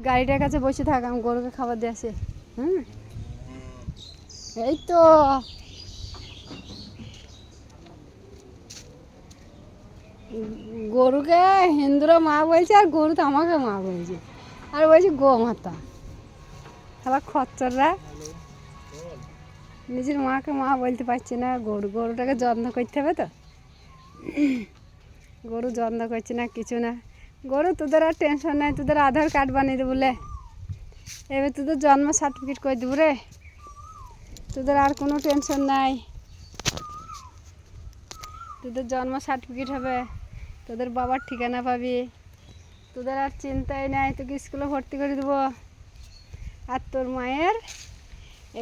গাড়িটার কাছে বসে থাক, আমি গরুকে খাবার দিয়ে আসি। হুম, এই তো গরুকে হিন্দুরা মা বলছে আর গরু তো আমাকে মা বলছে, আর বলছি গো মাতা। আবার খচ্চররা নিজের মাকে মা বলতে পারছে না। গরুটাকে যত্ন করতে হবে তো, গরু যত্ন করছে না, কিছু না। গরু তোদের আর টেনশন নাই, তোদের আধার কার্ড বানিয়ে দেবো বলে, এবার তোদের জন্ম সার্টিফিকেট করে দেবো রে, তোদের আর কোনো টেনশন নাই। তোদের জন্ম সার্টিফিকেট হবে, তোদের বাবার ঠিকানা পাবি, তোদের আর চিন্তাই নাই। তোকে স্কুলে ভর্তি করে দেবো। আর তোর মায়ের,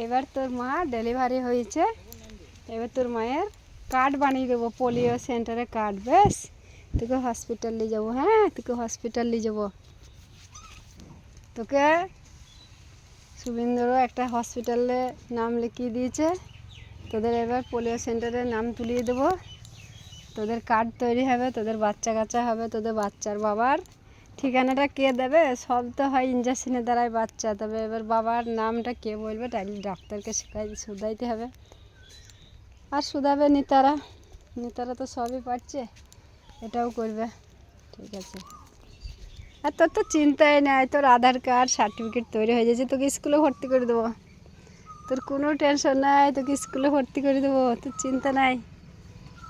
এবার তোর মা ডেলিভারি হয়েছে, এবার তোর মায়ের কার্ড বানিয়ে দেবো, পোলিও সেন্টারে কার্ড। বেশ, তোকে হসপিটাল নিয়ে যাবো। হ্যাঁ, তোকে হসপিটাল নিয়ে যাবো। তোকে শুভেন্দুরও একটা হসপিটালে নাম লিখিয়ে দিয়েছে। তোদের এবার পোলিও সেন্টারে নাম তুলিয়ে দেবো। তোদের কার্ড তৈরি হবে, তোদের বাচ্চা কাচ্চা হবে, তোদের বাচ্চার বাবার ঠিকানাটা কে দেবে? সব তো হয় ইঞ্জেকশনের দ্বারাই বাচ্চা, তবে এবার বাবার নামটা কে বলবে তাহলে ডাক্তারকে শুধাইতে হবে। আর শুধাবে নেতারা, নেতারা তো সবই পারছে, এটাও করবে। ঠিক আছে, আর তোর তো চিন্তাই নাই, তোর আধার কার্ড সার্টিফিকেট তৈরি হয়ে যাচ্ছে, তোকে স্কুলে ভর্তি করে দেবো। তোর কোনো টেনশন নাই, তোকে স্কুলে ভর্তি করে দেবো, তোর চিন্তা নাই।